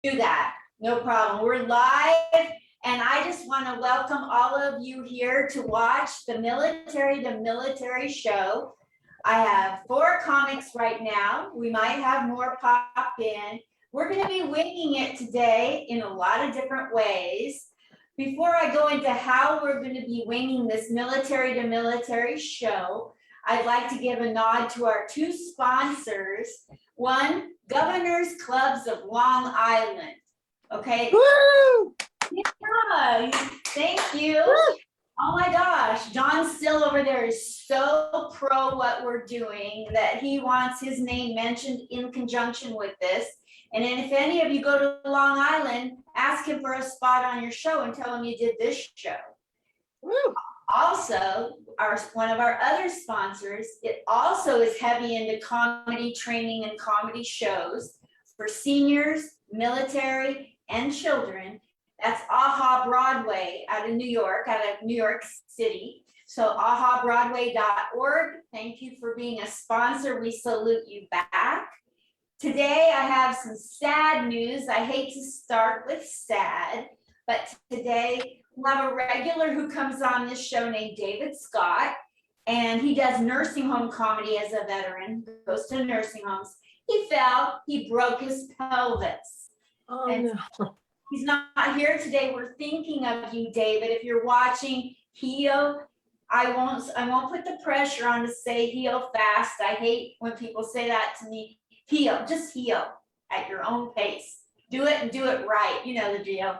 Do that. No problem. We're live, and I just want to welcome all of you here to watch the Military show. I have 4 comics right now. We might have more pop in. We're going to be winging it today in a lot of different ways. Before I go into how we're going to be winging this Military show, I'd like to give a nod to our 2 sponsors. One, Governors Clubs of Long Island. Okay. Woo! Yeah, thank you. Woo! Oh my gosh, John Still over there is so pro what we're doing that he wants his name mentioned in conjunction with this. And then if any of you go to Long Island, ask him for a spot on your show and tell him you did this show. Woo! Also, one of our other sponsors, it also is heavy into comedy training and comedy shows for seniors, military, and children. That's AHA Broadway out of New York City. So ahabroadway.org. Thank you for being a sponsor. We salute you back. Today, I have some sad news. I hate to start with sad, but today, we have a regular who comes on this show named David Scott, and he does nursing home comedy as a veteran, goes to nursing homes. He fell, he broke his pelvis. Oh, no. He's not here today. We're thinking of you, David. If you're watching, heal. I won't put the pressure on to say heal fast. I hate when people say that to me. Heal, just heal at your own pace. Do it and do it right. You know the deal.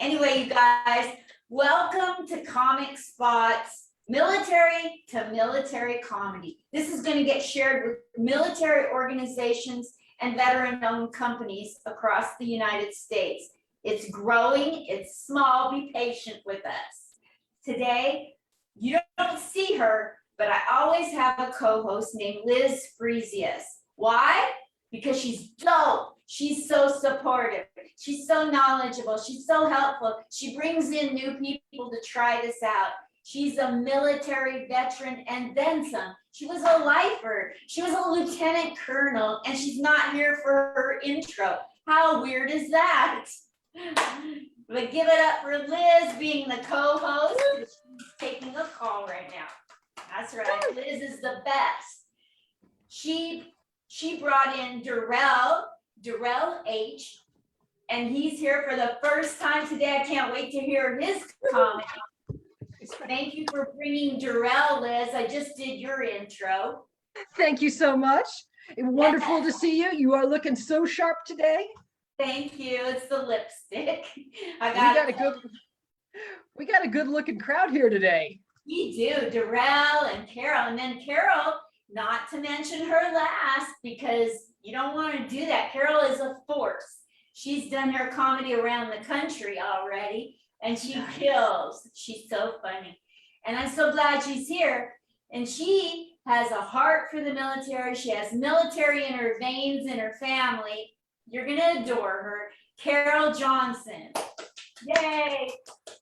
Anyway, you guys, welcome to Comic Spot's Military to Military Comedy. This is going to get shared with military organizations and veteran-owned companies across the United States. It's growing, it's small, be patient with us. Today, you don't see her, but I always have a co-host named Liz Freesius. Why? Because she's dope. She's so supportive. She's so knowledgeable. She's so helpful. She brings in new people to try this out. She's a military veteran and then some. She was a lifer. She was a lieutenant colonel, and she's not here for her intro. How weird is that? But give it up for Liz being the co-host. She's taking a call right now. That's right. Liz is the best. She brought in Darrell H, and he's here for the first time today. I can't wait to hear his comment. Thank you for bringing Darrell, Liz. I just did your intro. Thank you so much. Wonderful to see you. You are looking so sharp today. Thank you. It's the lipstick. We got a good looking crowd here today. We do. Darrell and Carol, and then Carol, not to mention her last, because you don't want to do that. Carol is a force. She's done her comedy around the country already, and she kills. She's so funny. And I'm so glad she's here. And she has a heart for the military. She has military in her veins, in her family. You're going to adore her. Carol Johnson. Yay.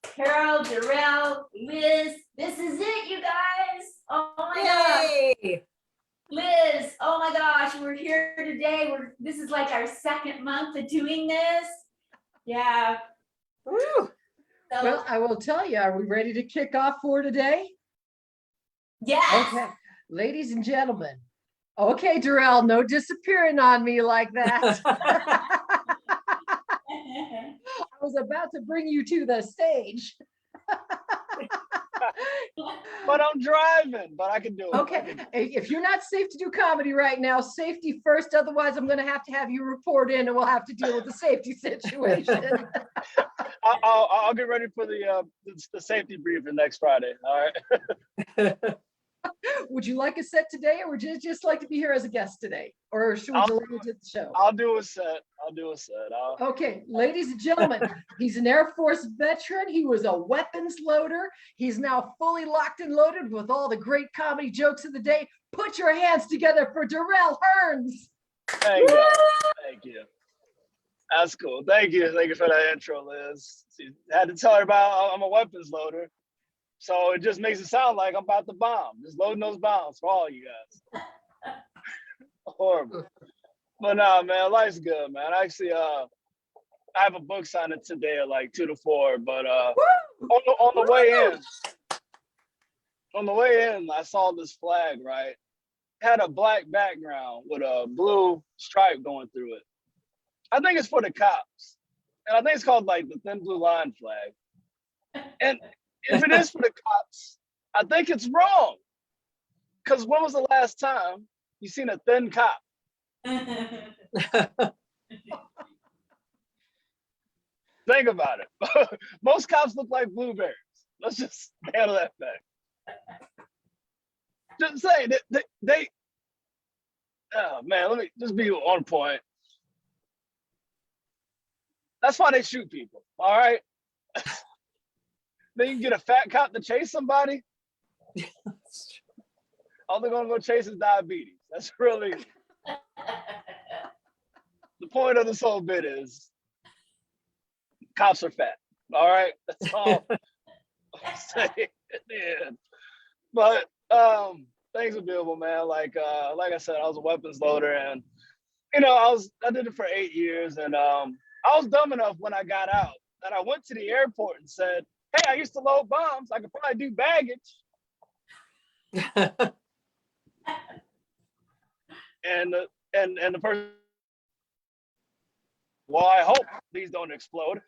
Carol, Darrell, Liz. This is it, you guys. Oh my gosh. Liz, oh my gosh, we're here today. This is like our 2nd month of doing this. Yeah. Woo. So, well, I will tell you, are we ready to kick off for today? Yes. Okay, ladies and gentlemen. Okay, Darrell, no disappearing on me like that. I was about to bring you to the stage. But I'm driving, but I can do it. Okay, if you're not safe to do comedy right now, safety first. Otherwise, I'm going to have you report in, and we'll have to deal with the safety situation. I'll get ready for the safety briefing next Friday. All right. Would you like a set today, or would you just like to be here as a guest today, or should we delay it to the show? I'll do a set. Okay, ladies and gentlemen, he's an Air Force veteran. He was a weapons loader. He's now fully locked and loaded with all the great comedy jokes of the day. Put your hands together for Darrell Hearns. Thank you. That's cool. Thank you for that intro, Liz. I had to tell her about I'm a weapons loader. So it just makes it sound like I'm about to bomb. Just loading those bombs for all you guys. Horrible. But nah, man, life's good, man. Actually, I have a book signing today at like 2 to 4, but Woo! on the way Woo! in, I saw this flag, right? It had a black background with a blue stripe going through it. I think it's for the cops. And I think it's called like the thin blue line flag. And if it is for the cops, I think it's wrong. Because when was the last time you seen a thin cop? Think about it. Most cops look like blueberries. Let's just handle that fact. Just saying, they oh man, let me just be on point. That's why they shoot people, all right? Then you get a fat cop to chase somebody. All they're gonna go chase is diabetes. That's really the point of this whole bit is cops are fat. All right, that's all I'm saying. Yeah. But things are beautiful, man. Like I said, I was a weapons loader, and I did it for 8 years, and I was dumb enough when I got out that I went to the airport and said, "Hey, I used to load bombs. I could probably do baggage." And the person, well, I hope these don't explode.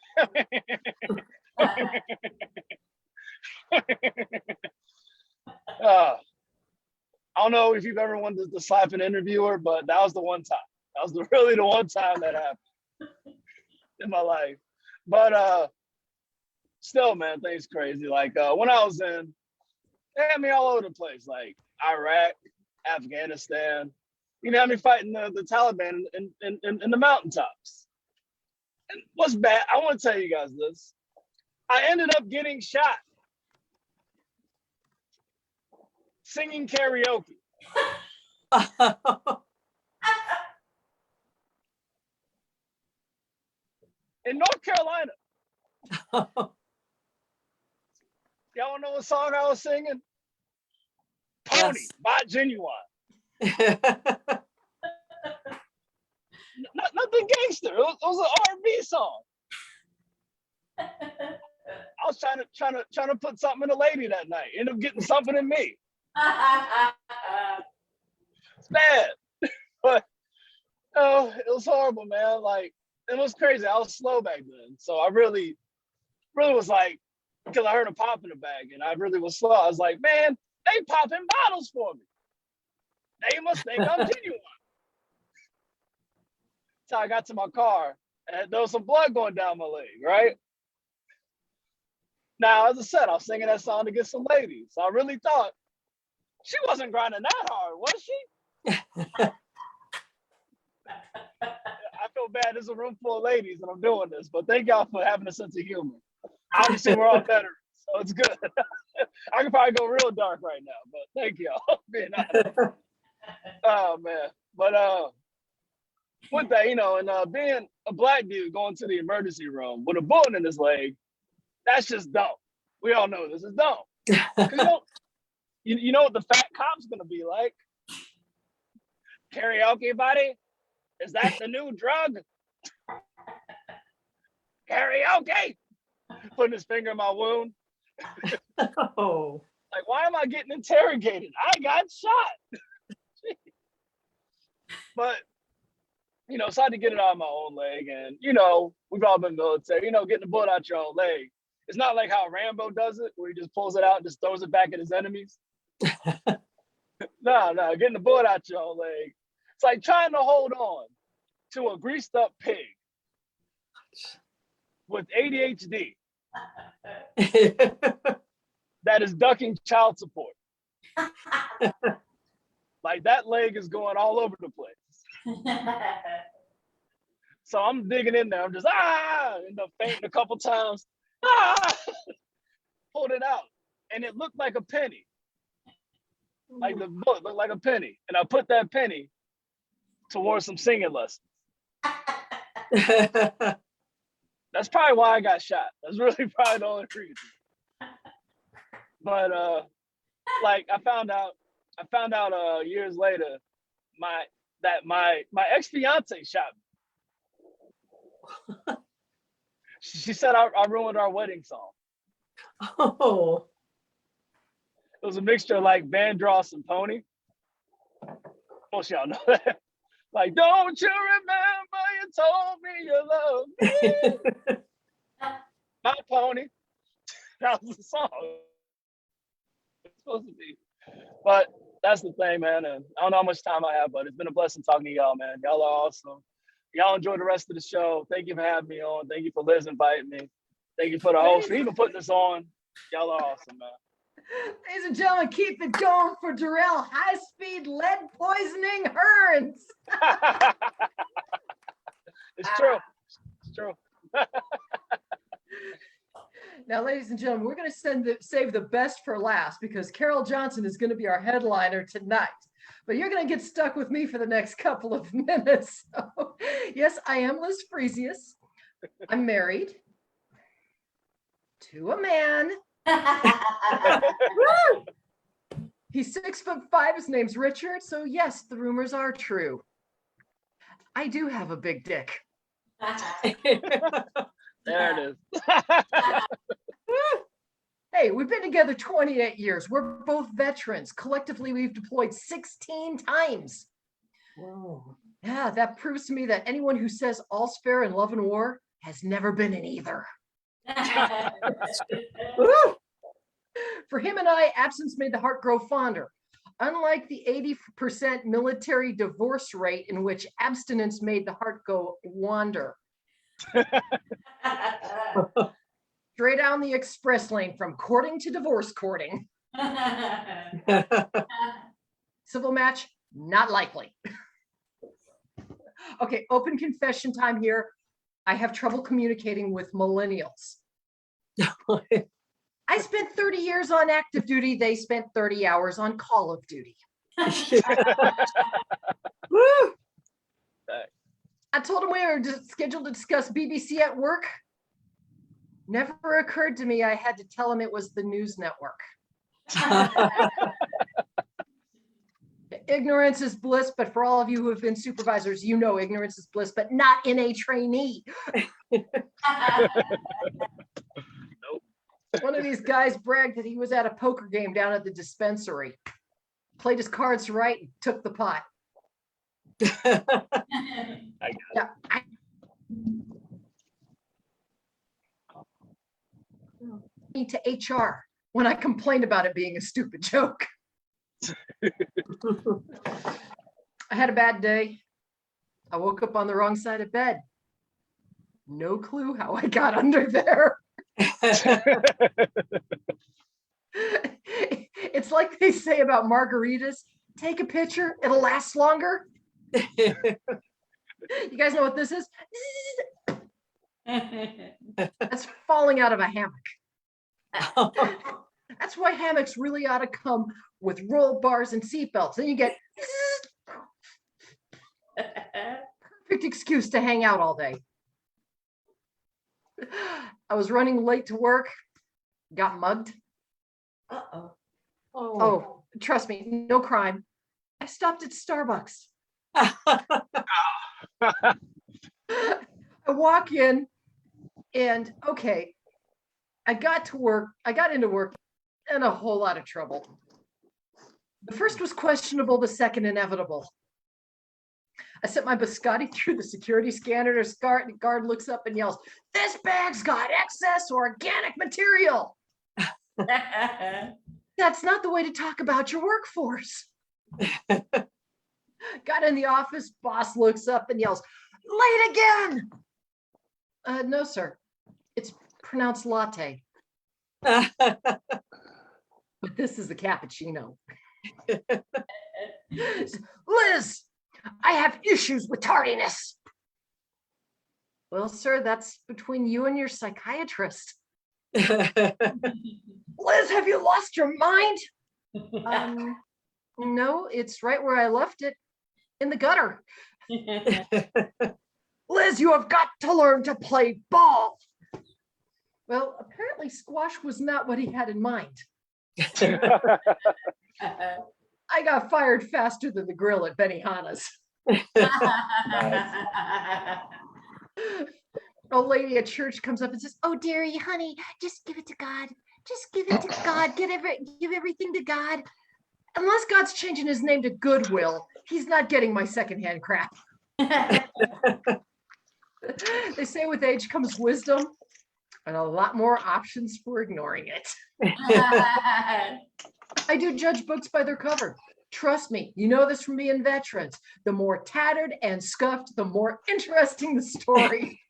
I don't know if you've ever wanted to slap an interviewer, but that was the one time. That was really the one time that happened in my life. But still, man, things crazy. Like when I was they had me all over the place, like Iraq, Afghanistan. You know, had me fighting the Taliban in the mountaintops. And what's bad? I want to tell you guys this. I ended up getting shot singing karaoke. In North Carolina. Y'all know what song I was singing? Pony by Genuine. Nothing gangster. It was an R&B song. I was trying to put something in a lady that night. Ended up getting something in me. It's bad, but it was horrible, man. Like it was crazy. I was slow back then, so I really was like, because I heard a pop in the bag, and I really was slow. I was like, man, they popping bottles for me. They must think I'm genuine. So I got to my car, and there was some blood going down my leg, right? Now, as I said, I was singing that song to get some ladies. So I really thought she wasn't grinding that hard, was she? I feel bad. There's a room full of ladies and I'm doing this, but thank y'all for having a sense of humor. Obviously, we're all veterans, so it's good. I could probably go real dark right now, but thank y'all for being honest. Oh, man. But with that, and being a black dude going to the emergency room with a bullet in his leg, that's just dumb. We all know this is dumb. You know what the fat cop's gonna be like? Karaoke, buddy? Is that the new drug? Karaoke? Putting his finger in my wound. Oh. Like, why am I getting interrogated? I got shot. But, so I had to get it out of my own leg. And, we've all been military, getting the bullet out your own leg. It's not like how Rambo does it, where he just pulls it out and just throws it back at his enemies. No, getting the bullet out your own leg. It's like trying to hold on to a greased up pig with ADHD that is ducking child support. Like that leg is going all over the place. So I'm digging in there. I'm just, end up fainting a couple times. Pulled it out. And it looked like a penny. Like the book looked like a penny. And I put that penny towards some singing lessons. That's probably why I got shot. That's really probably the only reason. But I found out years later my ex-fiance shot me. She said I ruined our wedding song. Oh. It was a mixture of like Vandross and Pony. Most y'all know that. Like, don't you remember you told me you loved me? My pony. That was the song. It's supposed to be. But that's the thing, man. And I don't know how much time I have, but it's been a blessing talking to y'all, man. Y'all are awesome. Y'all enjoy the rest of the show. Thank you for having me on. Thank you for Liz inviting me. Thank you for the host for even putting this on. Y'all are awesome, man. Ladies and gentlemen, keep it going for Darrell. High-speed lead poisoning Hearns. It's true. It's true. Now, ladies and gentlemen, we're going to save the best for last because Carol Johnson is going to be our headliner tonight. But you're going to get stuck with me for the next couple of minutes. So, yes, I am Liz Fresius. I'm married to a man. He's 6'5". His name's Richard. So yes, the rumors are true. I do have a big dick. There it is. Hey, we've been together 28 years. We're both veterans. Collectively, we've deployed 16 times. Whoa. Yeah, that proves to me that anyone who says all's fair in love and war has never been in either. For him and I, absence made the heart grow fonder. Unlike the 80% military divorce rate in which abstinence made the heart go wander. Straight down the express lane from courting to divorce courting. Civil match, not likely. Okay, open confession time here. I have trouble communicating with millennials. I spent 30 years on active duty. They spent 30 hours on Call of Duty. Woo. I told them we were scheduled to discuss BBC at work. Never occurred to me I had to tell them it was the news network. Ignorance is bliss, but for all of you who have been supervisors, you know ignorance is bliss, but not in a trainee. One of these guys bragged that he was at a poker game down at the dispensary. Played his cards right and took the pot. Yeah, to HR when I complained about it being a stupid joke. I had a bad day. I woke up on the wrong side of bed. No clue how I got under there. It's like they say about margaritas, take a picture, it'll last longer. You guys know what this is? That's falling out of a hammock. That's why hammocks really ought to come with roll bars and seatbelts. Then you get perfect excuse to hang out all day. I was running late to work, got mugged. Uh-oh. Oh, trust me, no crime. I stopped at Starbucks. I walk in and okay, I got into work in a whole lot of trouble. The first was questionable, the second inevitable. I sent my biscotti through the security scanner. The guard looks up and yells, "This bag's got excess organic material." That's not the way to talk about your workforce. Got in the office, boss looks up and yells, "Late again." No, sir. It's pronounced latte. But this is a cappuccino. Liz, I have issues with tardiness. Well, sir, that's between you and your psychiatrist. Liz, have you lost your mind? No, it's right where I left it, in the gutter. Liz, you have got to learn to play ball. Well, apparently squash was not what he had in mind. I got fired faster than the grill at Benihana's. old lady at church comes up and says, "Oh, dearie, honey, just give it to God. Just give it to God. Give everything to God. Unless God's changing his name to Goodwill, he's not getting my secondhand crap." They say with age comes wisdom and a lot more options for ignoring it. I do judge books by their cover. Trust me, you know this from being veterans. The more tattered and scuffed, the more interesting the story.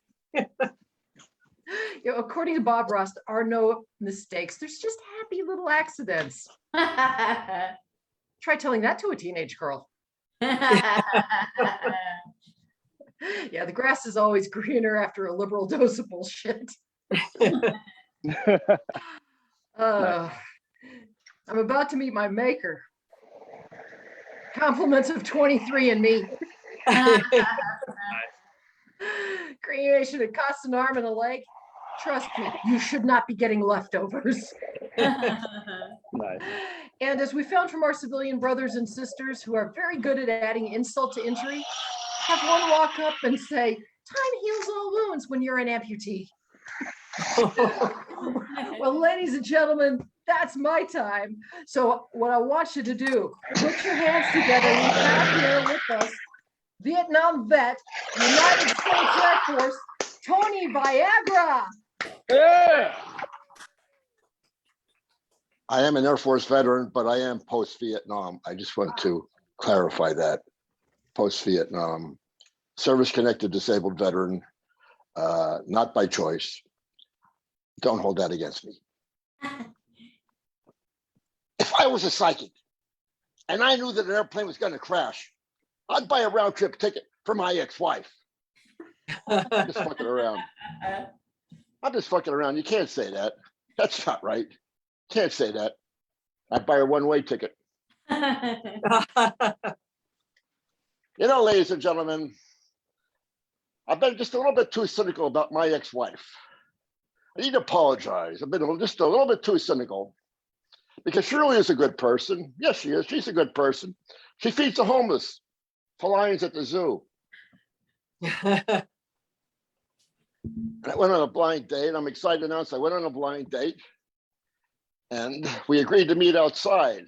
According to Bob Ross, there are no mistakes. There's just happy little accidents. Try telling that to a teenage girl. Yeah, the grass is always greener after a liberal dose of bullshit. I'm about to meet my maker. Compliments of 23andMe. Creation, it costs an arm and a leg. Trust me, you should not be getting leftovers. Nice. And as we found from our civilian brothers and sisters who are very good at adding insult to injury, have one walk up and say, "Time heals all wounds when you're an amputee." Well, ladies and gentlemen, that's my time. So what I want you to do, put your hands together. We have here with us Vietnam vet, United States Air Force, Tony Viagra. Yeah. I am an Air Force veteran, but I am post-Vietnam. I just want to clarify that. Post-Vietnam, service-connected disabled veteran, not by choice. Don't hold that against me. If I was a psychic and I knew that an airplane was going to crash, I'd buy a round trip ticket for my ex-wife. I'm just fucking around. I'm just fucking around. You can't say that. That's not right. Can't say that. I'd buy a one-way ticket. You know, ladies and gentlemen, I've been just a little bit too cynical about my ex-wife. I need to apologize. I've been just a little bit too cynical because she really is a good person. Yes, she is. She's a good person. She feeds the homeless to lions at the zoo. And I went on a blind date. I'm excited to announce I went on a blind date. And we agreed to meet outside.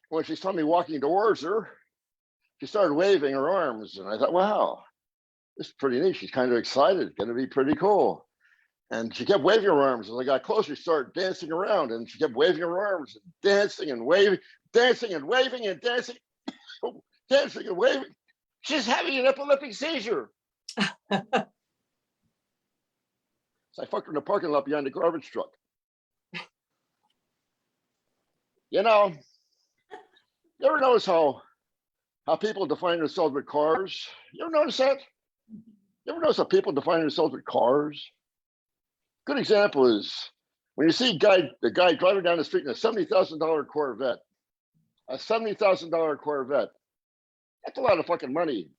When she saw me walking towards her, she started waving her arms. And I thought, wow, this is pretty neat. She's kind of excited. Going to be pretty cool. And she kept waving her arms. As I got closer, she started dancing around. And she kept waving her arms and dancing and waving, dancing and waving and dancing, dancing and waving. She's having an epileptic seizure. So I fucked her in the parking lot behind the garbage truck. You know, you ever notice how people define themselves with cars? You ever notice that? You ever notice how people define themselves with cars? Good example is when you see the guy driving down the street in a $70,000 Corvette. A $70,000 Corvette. That's a lot of fucking money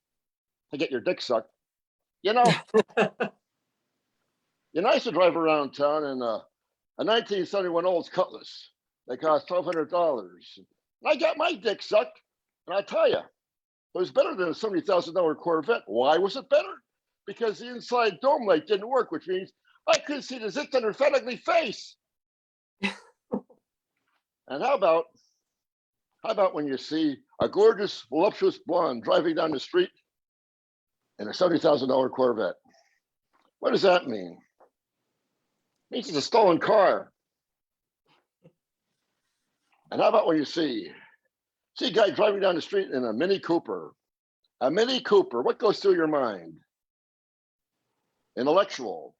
to get your dick sucked. You know, I used to drive around town in a 1971 Olds Cutlass. They cost $1,200. I got my dick sucked, and I tell you, it was better than a $70,000 Corvette. Why was it better? Because the inside dome light didn't work, which means I couldn't see the zits on her fat ugly face. And how about when you see a gorgeous, voluptuous blonde driving down the street in a $70,000 Corvette? What does that mean? It means it's a stolen car. And how about when you see a guy driving down the street in a Mini Cooper? A Mini Cooper, what goes through your mind? Intellectual,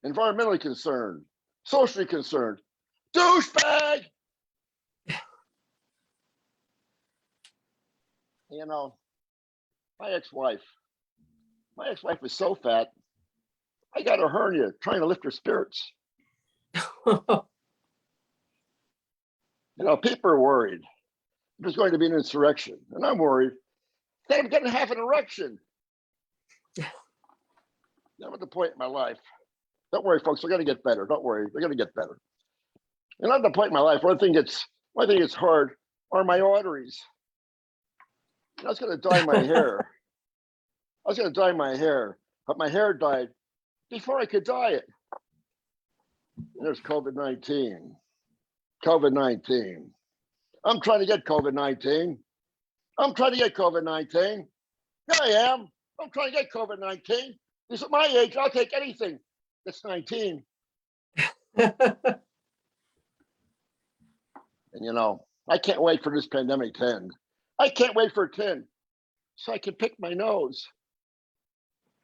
environmentally concerned, socially concerned, douchebag! You know, my ex-wife was so fat, I got a hernia trying to lift her spirits. You know, people are worried there's going to be an insurrection, and I'm worried that I'm going to have an erection. I'm at the point in my life. Don't worry, folks, they're going to get better. Don't worry, they're going to get better. And at the point in my life, one thing that's hard are my arteries. I was going to dye my hair. But my hair died before I could diet. And there's COVID-19. COVID-19. I'm trying to get COVID-19. I'm trying to get COVID-19. Yeah, I am. I'm trying to get COVID-19. Because at my age, I'll take anything that's 19. And you know, I can't wait for this pandemic to end. I can't wait for it to end so I can pick my nose.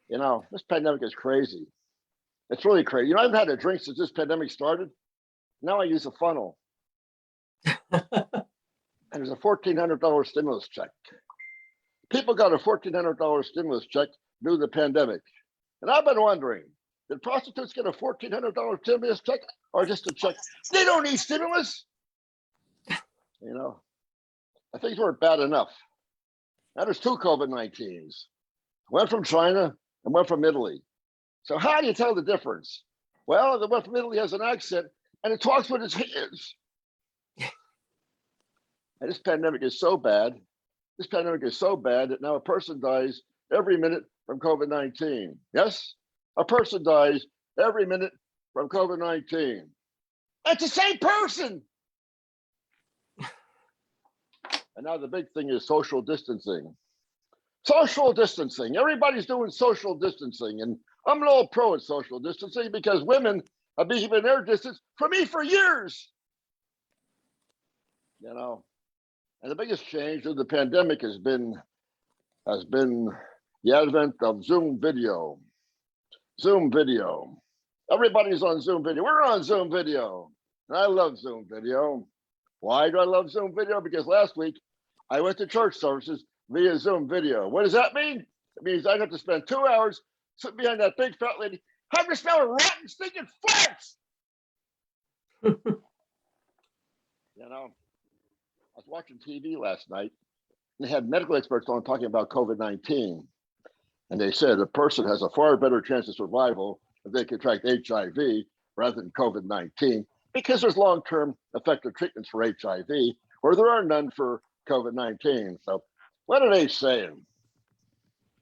You know, this pandemic is crazy. It's really crazy. You know, I haven't had a drink since this pandemic started. Now I use a funnel. And there's a $1,400 stimulus check. People got a $1,400 stimulus check due to the pandemic. And I've been wondering, did prostitutes get a $1,400 stimulus check or just a check? They don't need stimulus. You know, I think weren't bad enough. Now there's two COVID-19s. One from China and one from Italy. So how do you tell the difference? Well, the one from Italy has an accent and it talks with its hands. And this pandemic is so bad. This pandemic is so bad that now a person dies every minute from COVID-19. Yes, a person dies every minute from COVID-19. It's the same person. And now the big thing is social distancing. Social distancing. Everybody's doing social distancing. And I'm an old pro at social distancing because women have been keeping their distance from me for years. You know, and the biggest change of the pandemic has been the advent of Zoom video. Zoom video. Everybody's on Zoom video. We're on Zoom video. And I love Zoom video. Why do I love Zoom video? Because last week I went to church services via Zoom video. What does that mean? It means I'd have to spend 2 hours sitting behind that big fat lady, having to smell her rotten, stinking farts. You know, I was watching TV last night and they had medical experts on talking about COVID-19. And they said a person has a far better chance of survival if they contract HIV rather than COVID-19 because there's long-term effective treatments for HIV or there are none for COVID-19. So what are they saying?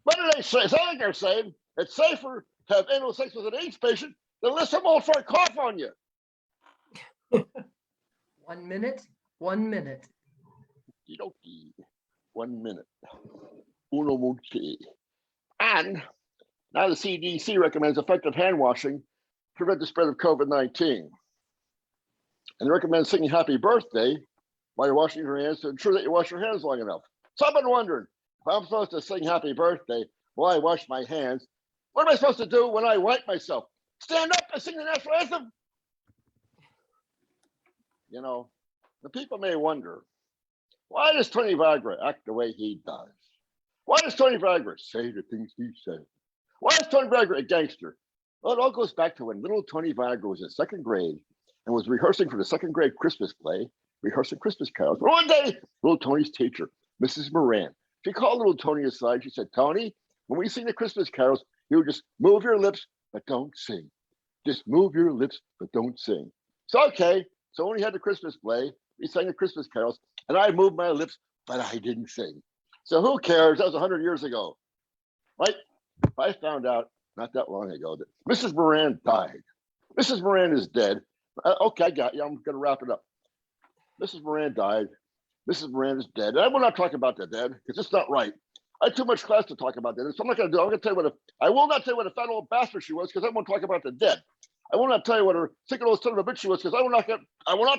What are they saying? I think they're saying it's safer to have anal sex with an AIDS patient than let someone start cough on you. 1 minute, 1 minute. Okie 1 minute. Uno muche. And now the CDC recommends effective hand washing to prevent the spread of COVID-19. And they recommend singing happy birthday while you're washing your hands to ensure that you wash your hands long enough. So I've been wondering, if I'm supposed to sing happy birthday while I wash my hands, what am I supposed to do when I wipe myself? Stand up and sing the national anthem? You know, the people may wonder, why does Tony Viagra act the way he does? Why does Tony Viagra say the things he says? Why is Tony Viagra a gangster? Well, it all goes back to when little Tony Viagra was in second grade and was rehearsing for the second grade Christmas play, rehearsing Christmas carols. But one day, little Tony's teacher, Mrs. Moran, she called little Tony aside. She said, Tony, when we sing the Christmas carols, you just move your lips, but don't sing. Just move your lips, but don't sing. So, okay. So when we had the Christmas play, we sang the Christmas carols, and I moved my lips, but I didn't sing. So who cares? That was 100 years ago, right? I found out not that long ago that Mrs. Moran died. Mrs. Moran is dead. Okay, I got you. I'm going to wrap it up. Mrs. Moran died. Mrs. Moran is dead. And I will not talk about the dead because it's not right. I had too much class to talk about that. So I'm not going to do. I'm going to tell you I will not tell you what a fat old bastard she was because I won't talk about the dead. I will not tell you what her sick old son of a bitch she was because I will not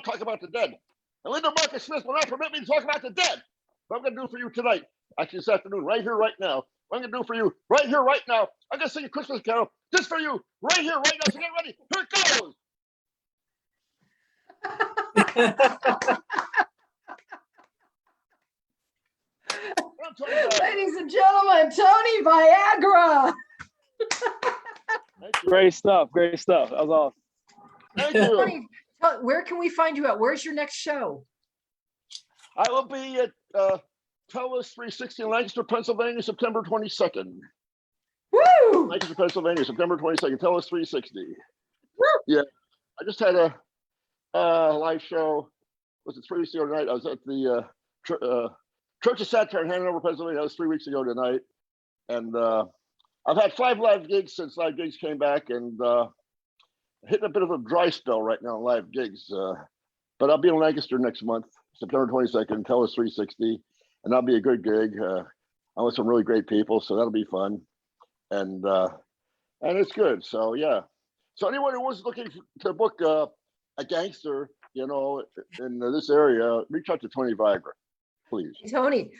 talk about the dead. And Linda Marcus Smith will not permit me to talk about the dead. What I'm going to do for you tonight, actually this afternoon, right here, right now. What I'm going to do for you right here, right now. I'm going to sing a Christmas carol just for you, right here, right now. So get ready. Here it goes. Ladies and gentlemen, Tony Viagra. Great stuff. Great stuff. That was awesome. Thank you. Tony, where can we find you at? Where's your next show? I will be at Telus 360 in Lancaster, Pennsylvania, September 22nd. Woo! Lancaster, Pennsylvania, September 22nd, Telus 360. Woo! Yeah, I just had a live show. Was it 3 weeks ago tonight? I was at the Church of Satire in Hanover, Pennsylvania. That was 3 weeks ago tonight. And I've had 5 live gigs since live gigs came back, and hitting a bit of a dry spell right now in live gigs. But I'll be in Lancaster next month, September 22nd, Telus 360, and that'll be a good gig. I'm with some really great people, so that'll be fun, and it's good. So yeah. So anyone who was looking to book a gangster, you know, in this area, reach out to Tony Viagra, please. Tony,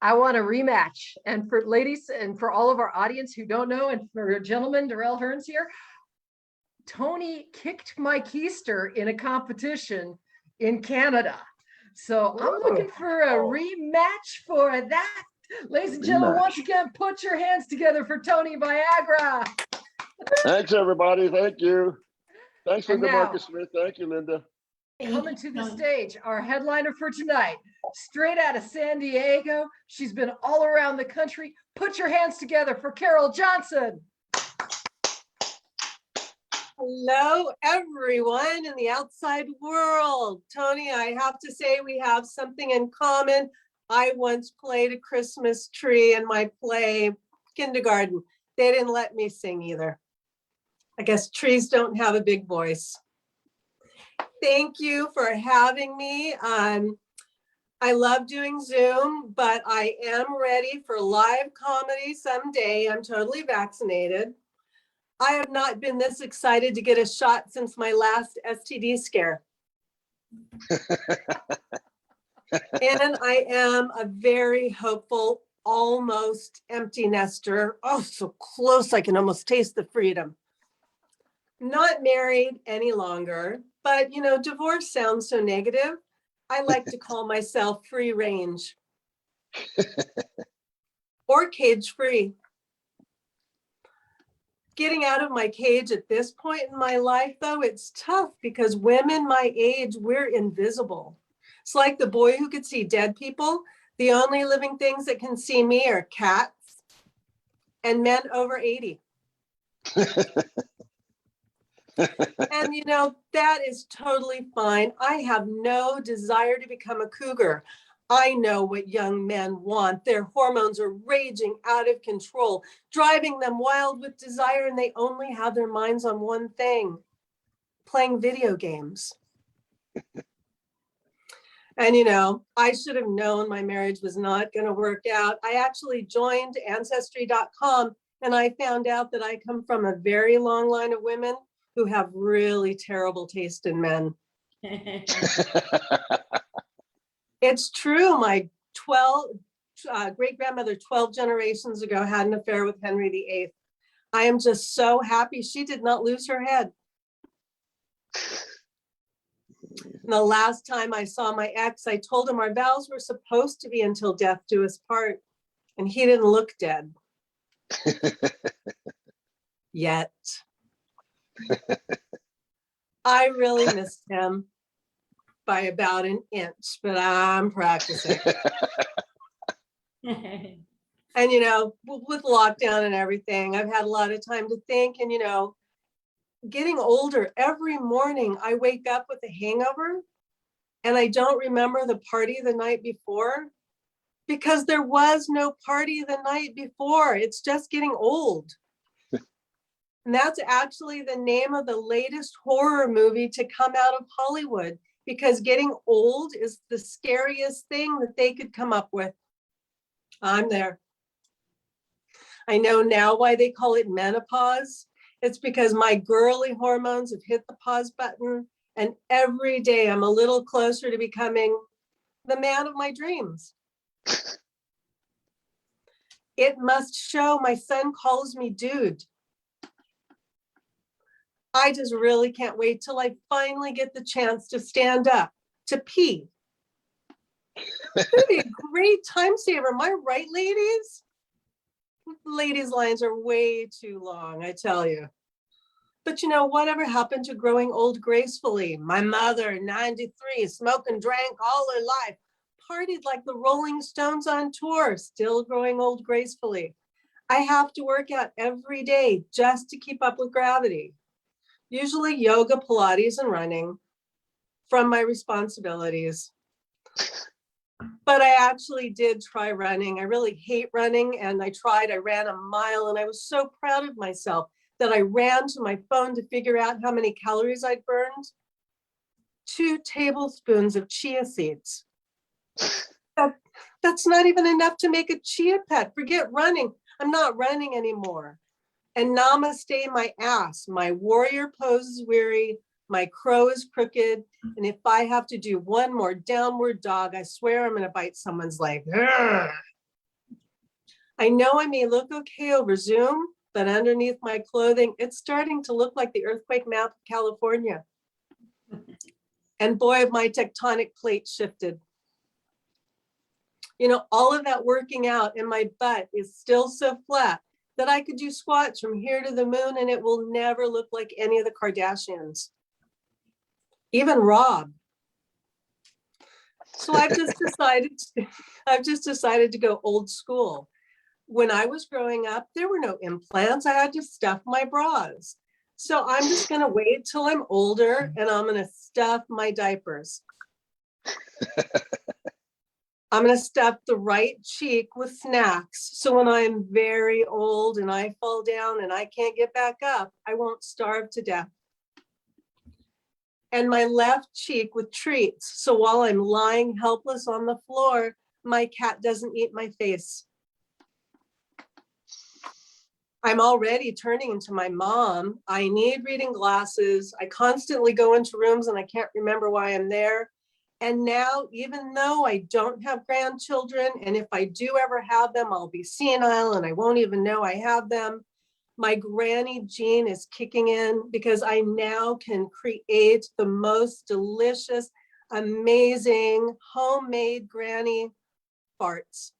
I want a rematch. And for ladies and for all of our audience who don't know, and for gentlemen, Darrell Hearns here, Tony kicked my keister in a competition in Canada. So I'm looking for a rematch for that. Ladies and gentlemen, once again, put your hands together for Tony Viagra. Thanks, everybody. Thank you. Thanks, And Linda now- Marcus Smith. Thank you, Linda. Coming to the stage, our headliner for tonight, straight out of San Diego. She's been all around the country. Put your hands together for Carol Johnson. Hello, everyone in the outside world. Tony, I have to say we have something in common. I once played a Christmas tree in my play, kindergarten. They didn't let me sing either. I guess trees don't have a big voice. Thank you for having me. I love doing Zoom, but I am ready for live comedy someday. I'm totally vaccinated. I have not been this excited to get a shot since my last STD scare. And I am a very hopeful, almost empty nester. Oh, so close I can almost taste the freedom. Not married any longer, but you know, divorce sounds so negative. I like to call myself free range or cage free. Getting out of my cage at this point in my life, though, it's tough because women my age, we're invisible. It's like the boy who could see dead people. The only living things that can see me are cats and men over 80. And you know, that is totally fine. I have no desire to become a cougar. I know what young men want. Their hormones are raging out of control, driving them wild with desire, and they only have their minds on one thing, playing video games. And you know, I should have known my marriage was not going to work out. I actually joined Ancestry.com, and I found out that I come from a very long line of women who have really terrible taste in men. It's true. My great-grandmother 12 generations ago had an affair with Henry VIII. I am just so happy she did not lose her head. And the last time I saw my ex, I told him our vows were supposed to be until death do us part, and he didn't look dead. Yet. I really missed him by about an inch, but I'm practicing. And you know, with lockdown and everything, I've had a lot of time to think, and you know, getting older, every morning I wake up with a hangover and I don't remember the party the night before because there was no party the night before. It's just getting old. And that's actually the name of the latest horror movie to come out of Hollywood, because getting old is the scariest thing that they could come up with. I'm there. I know now why they call it menopause. It's because my girly hormones have hit the pause button, and every day I'm a little closer to becoming the man of my dreams. It must show. My son calls me dude. I just really can't wait till I finally get the chance to stand up, to pee. It's gonna be a great time saver. Am I right, ladies? Ladies' lines are way too long, I tell you. But you know, whatever happened to growing old gracefully? My mother, 93, smoked and drank all her life, partied like the Rolling Stones on tour, still growing old gracefully. I have to work out every day just to keep up with gravity. Usually yoga, Pilates, and running from my responsibilities. But I actually did try running. I really hate running, and I ran a mile, and I was so proud of myself that I ran to my phone to figure out how many calories I'd burned. 2 tablespoons of chia seeds. That's not even enough to make a chia pet. Forget running. I'm not running anymore. And namaste my ass. My warrior pose is weary. My crow is crooked. And if I have to do one more downward dog, I swear I'm going to bite someone's leg. Urgh. I know I may look okay over Zoom, but underneath my clothing, it's starting to look like the earthquake map of California. And boy, my tectonic plate shifted. You know, all of that working out and my butt is still so flat that I could do squats from here to the moon and it will never look like any of the Kardashians. Even Rob. So I've just decided to go old school. When I was growing up, there were no implants. I had to stuff my bras. So I'm just going to wait till I'm older and I'm going to stuff my diapers. I'm going to stuff the right cheek with snacks. So when I'm very old and I fall down and I can't get back up, I won't starve to death. And my left cheek with treats. So while I'm lying helpless on the floor, my cat doesn't eat my face. I'm already turning into my mom. I need reading glasses. I constantly go into rooms and I can't remember why I'm there. And now, even though I don't have grandchildren, and if I do ever have them, I'll be senile and I won't even know I have them. My granny gene is kicking in because I now can create the most delicious, amazing, homemade granny farts.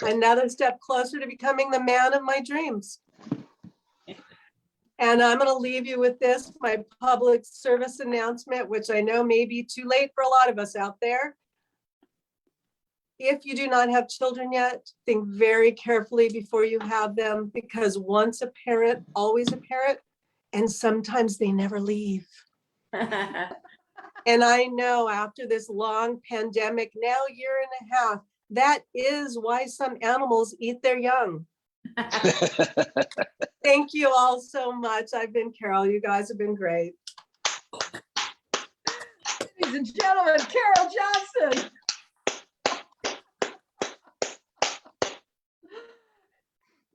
Another step closer to becoming the man of my dreams. And I'm going to leave you with this, my public service announcement, which I know may be too late for a lot of us out there. If you do not have children yet, think very carefully before you have them, because once a parent, always a parent, and sometimes they never leave. And I know after this long pandemic, now year and a half, that is why some animals eat their young. Thank you all so much. I've been Carol. You guys have been great. Ladies and gentlemen, Carol Johnson.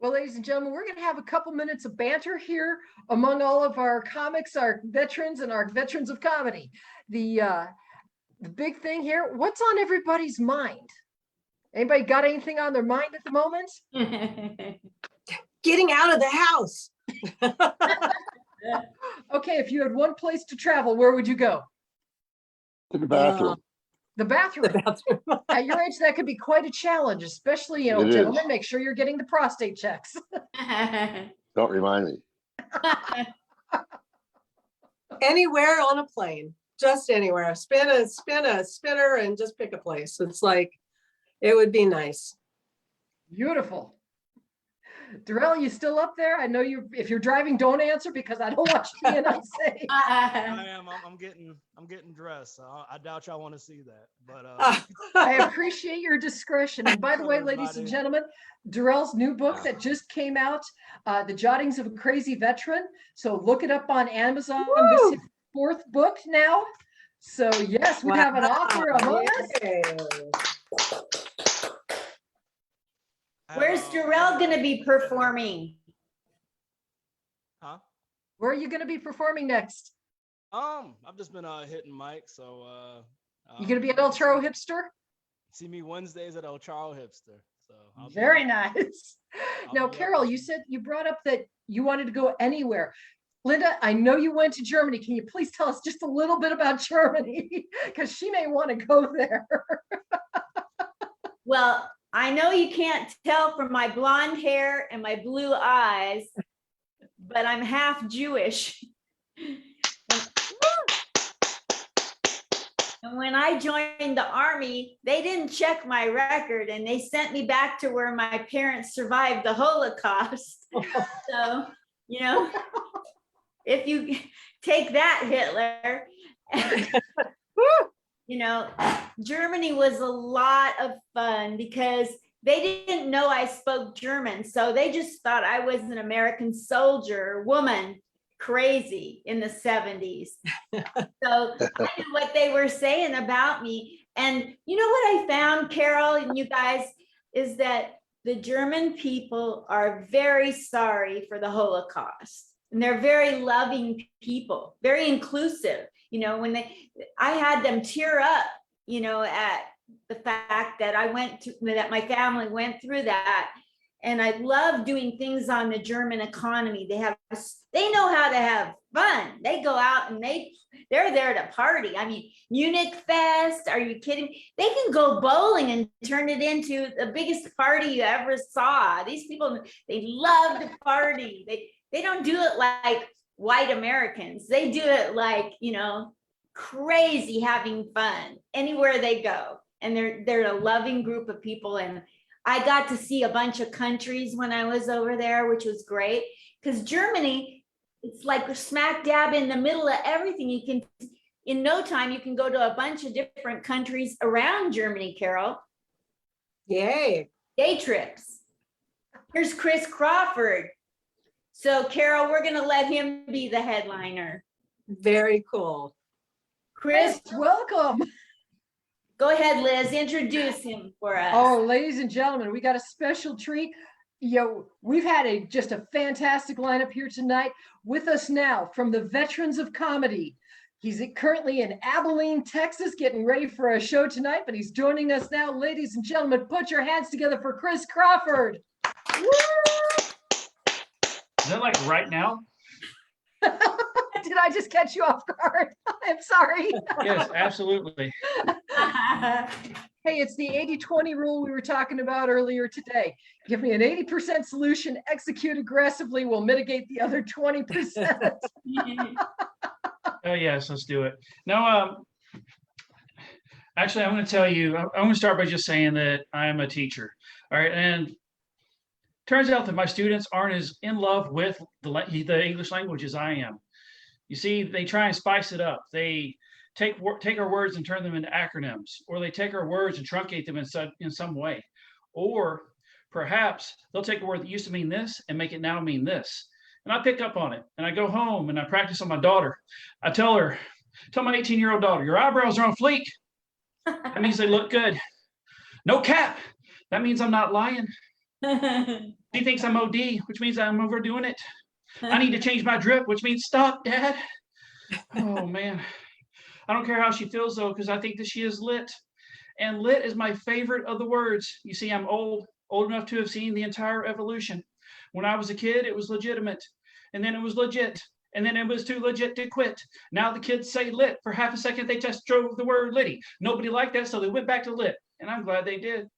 Well, ladies and gentlemen, we're going to have a couple minutes of banter here among all of our comics, our veterans, and our veterans of comedy. The big thing here, what's on everybody's mind? Anybody got anything on their mind at the moment? Getting out of the house. Okay, if you had one place to travel, where would you go? To the bathroom. The bathroom. The bathroom. At your age, that could be quite a challenge, especially, you know, It is. gentlemen, make sure you're getting the prostate checks. Don't remind me. Anywhere on a plane, just anywhere. Spin a spinner and just pick a place. It's like, it would be nice. Beautiful. Darrell, you still up there? I know you, if you're driving, don't answer because I don't want you being unsafe. I am. I'm getting dressed. I doubt y'all want to see that, but I appreciate your discretion. And by the way, ladies and gentlemen, Darrell's new book that just came out, The Jottings of a Crazy Veteran. So look it up on Amazon. Woo! This is his 4th book now. So yes, we have an author among us. Where's Darrell gonna be performing? Huh? Where are you going to be performing next? I've just been hitting mics, so You going to be at El Charo Hipster? see me Wednesdays at El Charo Hipster. So Very nice. Now, be up Carol, this you said you brought up that you wanted to go anywhere. Linda, I know you went to Germany. Can you please tell us just a little bit about Germany? Because she may want to go there. Well, I know you can't tell from my blonde hair and my blue eyes, but I'm half Jewish. And when I joined the army, they didn't check my record and they sent me back to where my parents survived the Holocaust. So, you know, if you take that, Hitler. you know, Germany was a lot of fun because they didn't know I spoke German. So they just thought I was an American soldier woman, crazy in the 70s. So I knew what they were saying about me. And you know what I found, Carol, and you guys, is that the German people are very sorry for the Holocaust. And they're very loving people, very inclusive. You know, I had them tear up, you know, at the fact that that my family went through that. And I love doing things on the German economy. They know how to have fun. They go out and they're there to party. I mean, Munich Fest, are you kidding? They can go bowling and turn it into the biggest party you ever saw. These people, they love to party. They don't do it like white Americans. They do it like, you know, crazy having fun anywhere they go. And they're a loving group of people. And I got to see a bunch of countries when I was over there, which was great. Because Germany, it's like smack dab in the middle of everything. You can, in no time, you can go to a bunch of different countries around Germany, Carol. Yay. Day trips. Here's Chris Crawford. So Carol, we're gonna let him be the headliner. Very cool. Chris, Welcome. go ahead, Liz, introduce him for us. Oh, ladies and gentlemen, we got a special treat. We've had just a fantastic lineup here tonight. With us now from the Veterans of Comedy. He's currently in Abilene, Texas, getting ready for a show tonight, but he's joining us now. Ladies and gentlemen, put your hands together for Chris Crawford. Woo! Is that like right now? Did I just catch you off guard? I'm sorry. Yes, absolutely. Hey, it's the 80-20 rule we were talking about earlier today. Give me an 80% solution, execute aggressively, will mitigate the other 20%. Oh yes, let's do it. Now, actually, I'm going to tell you. I'm going to start by just saying that I am a teacher. All right, and turns out that my students aren't as in love with the English language as I am. You see, they try and spice it up. They take our words and turn them into acronyms, or they take our words and truncate them in some way. Or perhaps they'll take a word that used to mean this and make it now mean this. And I pick up on it, and I go home and I practice on my daughter. I tell my 18-year-old daughter, your eyebrows are on fleek. That means they look good. No cap. That means I'm not lying. She thinks I'm OD, which means I'm overdoing it. I need to change my drip, which means stop, Dad. Oh, man. I don't care how she feels, though, because I think that she is lit. And lit is my favorite of the words. You see, I'm old enough to have seen the entire evolution. When I was a kid, it was legitimate. And then it was legit. And then it was too legit to quit. Now the kids say lit. For half a second, they just drove the word litty. Nobody liked that, so they went back to lit. And I'm glad they did.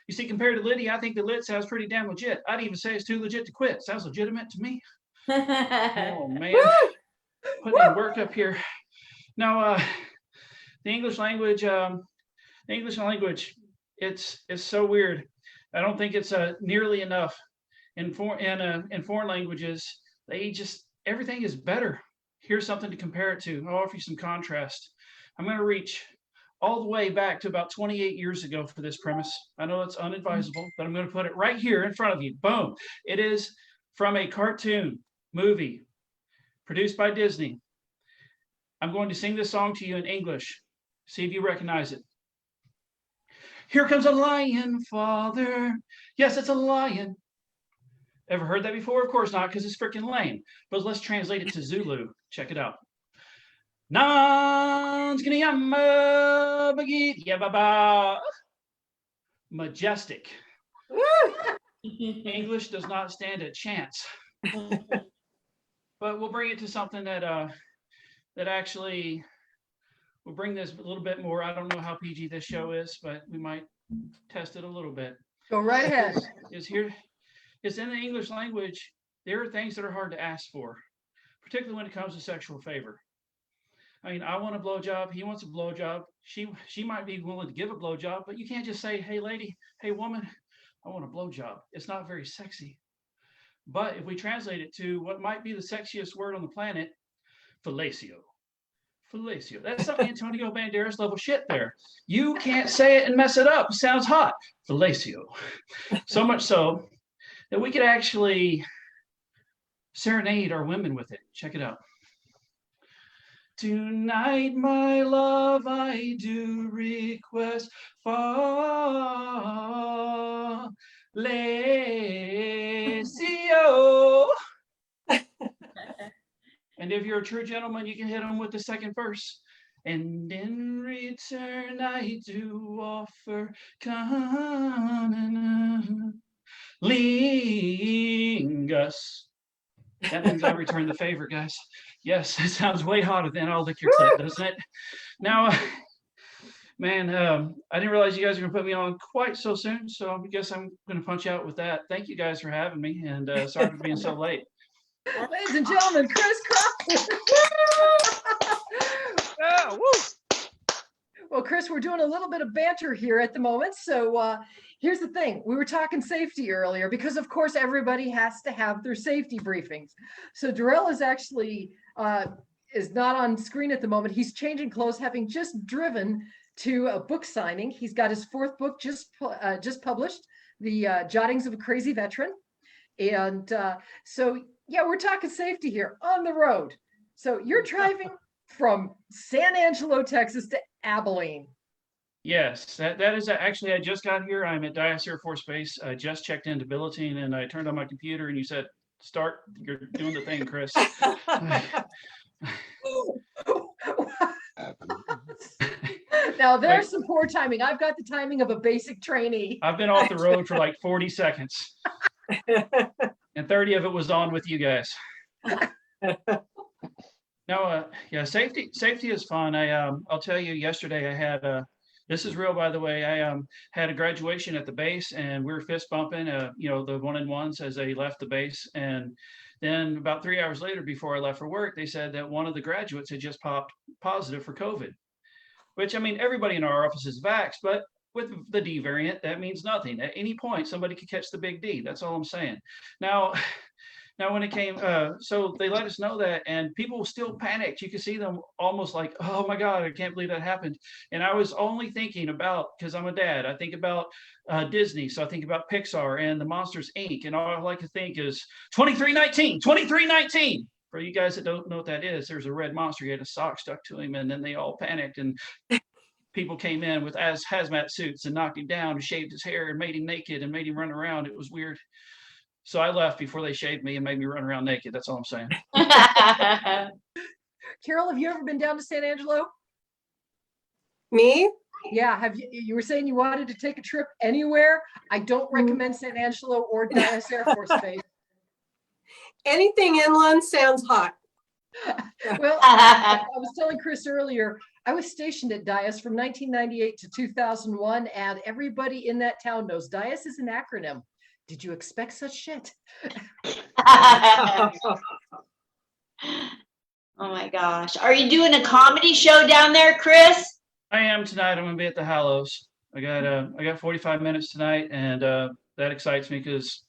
You see, compared to litty, I think the lit sounds pretty damn legit. I'd even say it's too legit to quit. Sounds legitimate to me. Oh, man. Putting in work up here. Now, the English language, it's so weird. I don't think it's nearly enough. In foreign languages, everything is better. Here's something to compare it to. I'll offer you some contrast. I'm going to reach all the way back to about 28 years ago for this premise. I know it's unadvisable, but I'm going to put it right here in front of you. Boom. It is from a cartoon movie produced by Disney. I'm going to sing this song to you in English. See if you recognize it. Here comes a lion, father. Yes, it's a lion. Ever heard that before? Of course not, because it's freaking lame. But let's translate it to Zulu. Check it out. Majestic. English does not stand a chance. But we'll bring it to something that actually will bring this a little bit more. I don't know how PG this show is, but we might test it a little bit. Go right ahead. Is in the English language, there are things that are hard to ask for, particularly when it comes to sexual favor. I mean, I want a blowjob. He wants a blowjob. She might be willing to give a blowjob, but you can't just say, hey, lady, hey, woman, I want a blowjob. It's not very sexy. But if we translate it to what might be the sexiest word on the planet, fellatio. Fellatio. That's some Antonio Banderas level shit there. You can't say it and mess it up. It sounds hot. Fellatio. So much so that we could actually serenade our women with it. Check it out. Tonight, my love, I do request fellatio. And if you're a true gentleman, you can hit them with the second verse. And in return, I do offer cunnilingus. That means I return the favor, guys. Yes, it sounds way hotter than I'll lick your clit, doesn't it? Now, man, I didn't realize you guys were gonna put me on quite so soon, so I guess I'm gonna punch out with that. Thank you guys for having me, and sorry for being so late. Ladies and gentlemen, Chris Crawford. Yeah, woo. Well, Chris, we're doing a little bit of banter here at the moment. So here's the thing. We were talking safety earlier because, of course, everybody has to have their safety briefings. So Darrell is actually is not on screen at the moment. He's changing clothes, having just driven to a book signing. He's got his 4th book just published, The Jottings of a Crazy Veteran. And so, yeah, we're talking safety here on the road. So you're driving from San Angelo, Texas to Abilene. Yes, that is actually, I just got here. I'm at Dyess Air Force Base. I just checked into billeting and I turned on my computer and you said, start, you're doing the thing, Chris. Now there's some poor timing. I've got the timing of a basic trainee. I've been off the road for like 40 seconds. And 30 of it was on with you guys. No, yeah, safety is fun. I'll tell you, yesterday I had this is real, by the way. I had a graduation at the base, and we were fist bumping, you know, the 1-on-1s as they left the base. And then about 3 hours later, before I left for work, they said that one of the graduates had just popped positive for COVID. Which, I mean, everybody in our office is vaxxed, but with the D variant, that means nothing. At any point, somebody could catch the big D. That's all I'm saying. Now when it came, so they let us know that, and people still panicked. You could see them almost like, oh my God, I can't believe that happened. And I was only thinking about, because I'm a dad, I think about Disney. So I think about Pixar and the Monsters, Inc. And all I like to think is 2319, 2319. For you guys that don't know what that is, there's a red monster. He had a sock stuck to him, and then they all panicked, and people came in with hazmat suits and knocked him down and shaved his hair and made him naked and made him run around. It was weird. So I left before they shaved me and made me run around naked. That's all I'm saying. Carol, have you ever been down to San Angelo? Me? Yeah, have you were saying you wanted to take a trip anywhere? I don't recommend San Angelo or Dyess Air Force Base. Anything inland sounds hot. Well, I was telling Chris earlier, I was stationed at Dyess from 1998 to 2001, and everybody in that town knows Dyess is an acronym. Did you expect such shit? Oh my gosh. Are you doing a comedy show down there, Chris? I am tonight. I'm going to be at the Hallows. I got 45 minutes tonight, and that excites me because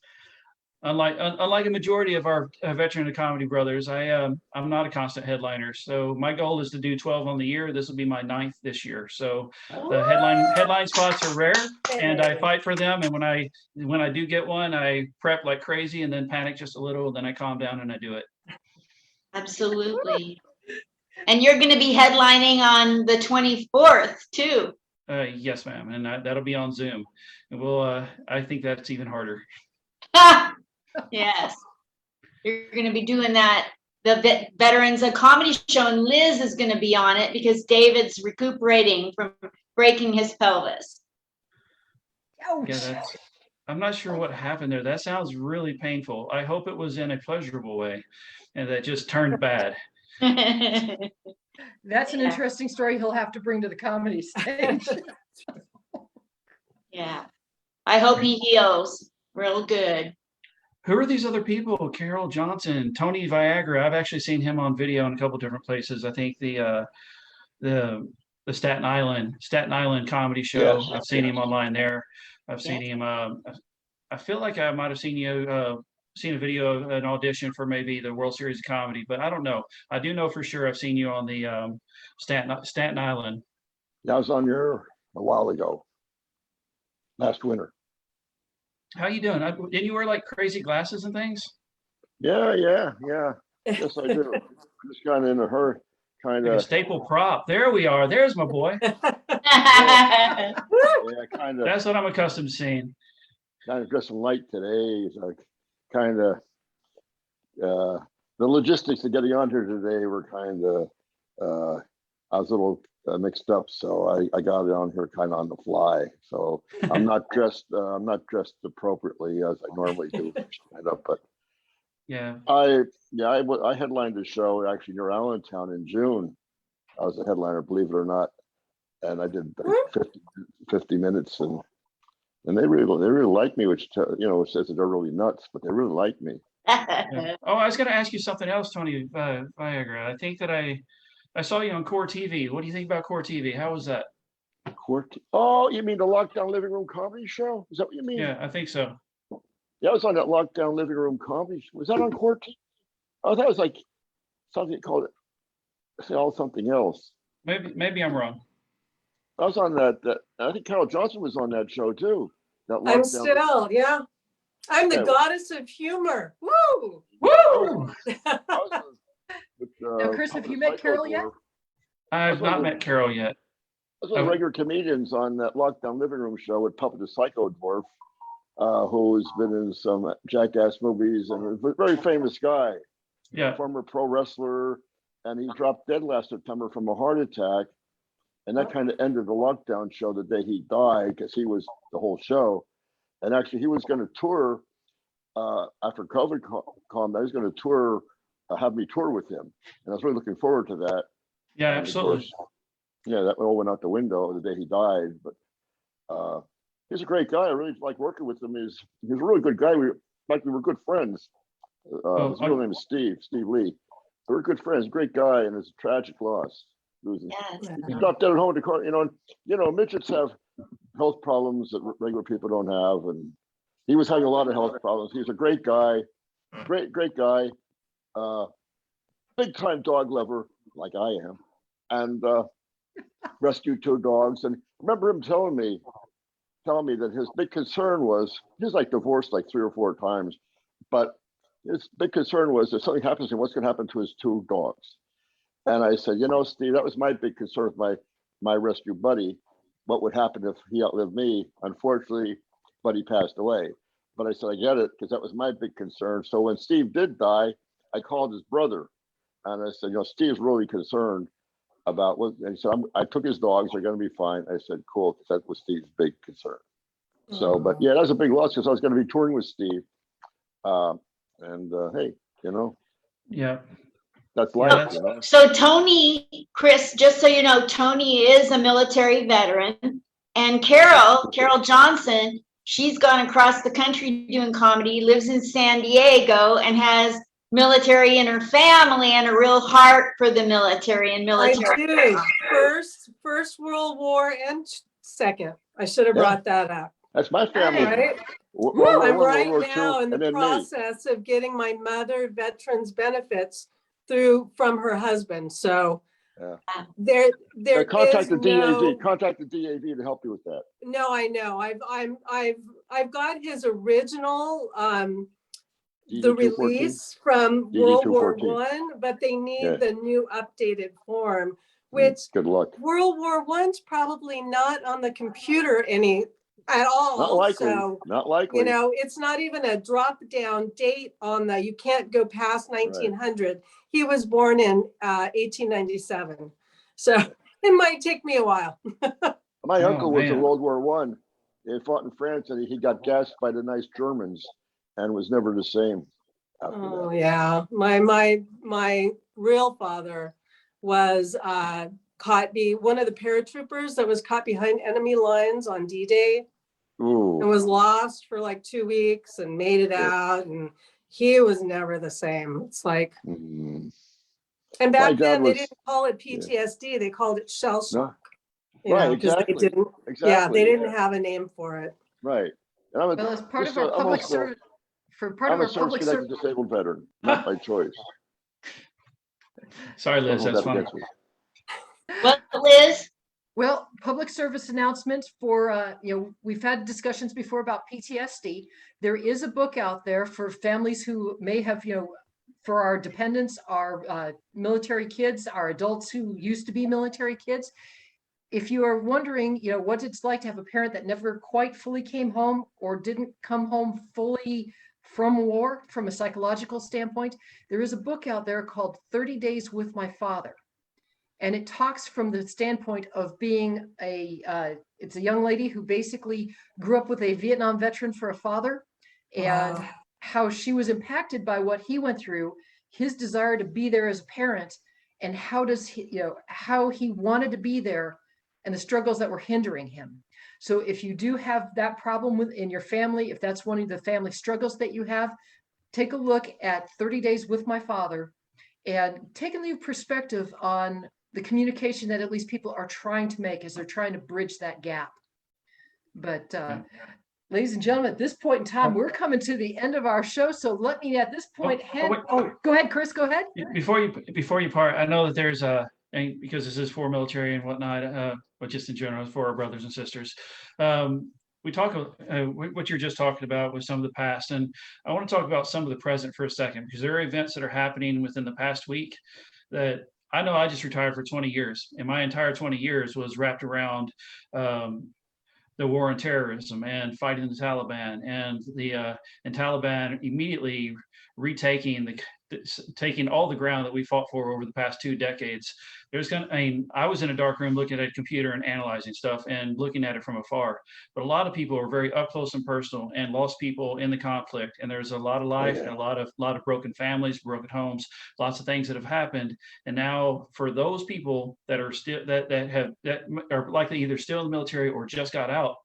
unlike a majority of our veteran of comedy brothers, I'm not a constant headliner. So my goal is to do 12 on the year. This will be my 9th this year. So the headline spots are rare, and I fight for them. And when I do get one, I prep like crazy and then panic just a little. Then I calm down and I do it. Absolutely. And you're going to be headlining on the 24th too. Yes, ma'am. And that'll be on Zoom. And I think that's even harder. Yes. You're going to be doing that, the Veterans of Comedy Show, and Liz is going to be on it because David's recuperating from breaking his pelvis. Ouch. Yeah, I'm not sure what happened there. That sounds really painful. I hope it was in a pleasurable way and that just turned bad. That's an interesting story he'll have to bring to the comedy stage. Yeah. I hope he heals real good. Who are these other people? Carol Johnson, Tony Viagra. I've actually seen him on video in a couple different places. I think the Staten Island comedy show. Yes, I've seen him online there. I've Yes. seen him. I feel like I might have seen you seen a video of an audition for maybe the World Series of Comedy, but I don't know. I do know for sure I've seen you on the Staten Island. Yeah, I was on here a while ago, last winter. How you doing? Didn't you wear like crazy glasses and things? Yeah. Yes, I do. I'm just kind of in a hurry, kind Like a of, staple prop. There we are. There's my boy. yeah, kind of. That's what I'm accustomed to seeing. Kind of dressing light today. It's like kind of the logistics of getting on here today were kind of I was a little mixed up, so I got it on here kind of on the fly. So I'm not dressed appropriately as I normally do for stand up, but Yeah. I headlined a show actually near Allentown in June. I was a headliner, believe it or not, and I did like 50 minutes and they really like me, which says that they're really nuts, but they really like me. Yeah. Oh, I was going to ask you something else, Tony Viagra. I think that I saw you on Core TV. What do you think about Core TV? How was that? Oh, you mean the Lockdown Living Room Comedy Show? Is that what you mean? Yeah, I think so. Yeah, I was on that Lockdown Living Room Comedy. Was that on Core TV? Oh, that was like something called something else. Maybe I'm wrong. I was on that. I think Carol Johnson was on that show too. I'm still, yeah. I'm the goddess of humor. Woo! Woo! Now, Chris, have you met Carol yet? I've not met Carol yet. I was one of the regular comedians on that Lockdown Living Room show with Puppet the Psycho Dwarf, who's been in some Jackass movies and a very famous guy. Yeah. Former pro wrestler, and he dropped dead last September from a heart attack. And that kind of ended the Lockdown show the day he died, because he was the whole show. And actually, he was going to tour after COVID calmed down. He was going to tour, have me tour with him, and I was really looking forward to that. Yeah, and absolutely. Course, that all went out the window the day he died. But he's a great guy. I really like working with him. He's a really good guy. We were good friends. His real name is Steve Lee. We're good friends. Great guy, and it's a tragic loss. He dropped dead at home in the car. Midgets have health problems that regular people don't have, and he was having a lot of health problems. He was a great guy, great guy, big time dog lover like I am, and rescued 2 dogs. And I remember him telling me that his big concern was, he was like divorced like 3 or 4 times, but his big concern was if something happens to him, what's going to happen to his 2 dogs. And I said, Steve, that was my big concern with my rescue buddy. What would happen if he outlived me? Unfortunately, Buddy passed away. But I said, I get it, because that was my big concern. So when Steve did die, I called his brother. And I said, Steve's really concerned about what, and he said, I took his dogs, they're going to be fine. I said, cool, because that was Steve's big concern. So, but yeah, that was a big loss, because I was going to be touring with Steve. Hey, Yeah. That's life. So Tony, Chris, just so you know, Tony is a military veteran, and Carol Johnson, she's gone across the country doing comedy, lives in San Diego, and has military in her family and a real heart for the military and military. I do. First World War and second. I should have brought that up. That's my family. Right? I'm right now in the process of getting my mother veterans benefits from her husband. So there contact the DAV. Contact the DAV to help you with that. No, I know. I've got his original the release from World War I, but they need the new updated form, which good luck. World War I's probably not on the computer at all. Not likely. So, not likely. It's not even a drop down date on you can't go past 1900. Right. He was born in 1897. So it might take me a while. My uncle was in World War I. He fought in France, and he got gassed by the nice Germans and was never the same after that. Yeah. My real father was caught one of the paratroopers that was caught behind enemy lines on D-Day. Ooh. And was lost for like 2 weeks and made it out, and he was never the same. It's like, and back then they didn't call it PTSD; they called it shell shock. No. Right, exactly. They didn't. Exactly. Yeah, they didn't have a name for it. Right. Well, as part of our public service, for part I'm of a our public service. service-connected disabled veteran, not by choice. Sorry, Liz, Don't that's hold that funny. against me. What, Liz? Well, public service announcements for, we've had discussions before about PTSD. There is a book out there for families who may have, for our dependents, our military kids, our adults who used to be military kids. If you are wondering, what it's like to have a parent that never quite fully came home or didn't come home fully from war, from a psychological standpoint, there is a book out there called 30 Days with My Father. And it talks from the standpoint of being it's a young lady who basically grew up with a Vietnam veteran for a father, and Wow. how she was impacted by what he went through, his desire to be there as a parent, and how he wanted to be there, and the struggles that were hindering him. So if you do have that problem in your family, if that's one of the family struggles that you have, take a look at 30 Days with My Father and take a new perspective on the communication that at least people are trying to make as they're trying to bridge that gap. But ladies and gentlemen, at this point in time, we're coming to the end of our show. So let me at this point go ahead, Chris, go ahead. Before you part, I know that there's and because this is for military and whatnot, but just in general for our brothers and sisters. We talk what you're just talking about with some of the past, and I want to talk about some of the present for a second, because there are events that are happening within the past week that I know. I just retired for 20 years, and my entire 20 years was wrapped around the war on terrorism and fighting the Taliban, and Taliban immediately retaking taking all the ground that we fought for over the past 2 decades. I was in a dark room looking at a computer and analyzing stuff and looking at it from afar. But a lot of people are very up close and personal and lost people in the conflict. And there's a lot of life and a lot of broken families, broken homes, lots of things that have happened. And now for those people that are still that are likely either still in the military or just got out,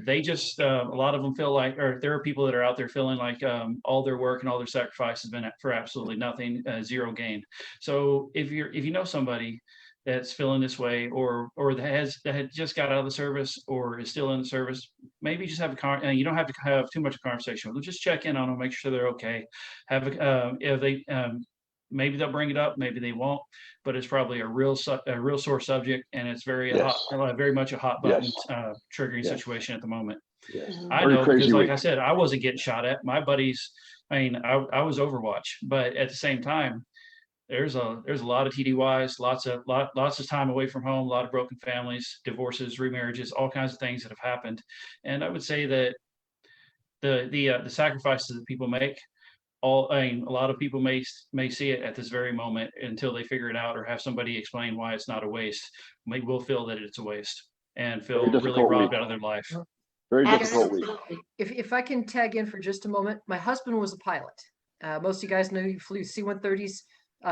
they just a lot of them feel like, or there are people that are out there feeling like all their work and all their sacrifice has been for absolutely nothing, zero gain. So if you know somebody that's feeling this way, or that had just got out of the service or is still in the service, maybe just have you don't have to have too much of a conversation with them. Just check in on them, make sure they're okay. If they maybe they'll bring it up, maybe they won't, but it's probably a real sore subject, and it's very much a hot button triggering situation at the moment. Yes. I know, because like I said, I wasn't getting shot at. My buddies, I was Overwatch, but at the same time, there's a lot of TDYs, lots of time away from home, a lot of broken families, divorces, remarriages, all kinds of things that have happened. And I would say that the sacrifices that people make, a lot of people may see it at this very moment until they figure it out or have somebody explain why it's not a waste. Will feel that it's a waste and feel really robbed out of their life. Very difficult week. If I can tag in for just a moment, my husband was a pilot. Most of you guys know he flew C-130s,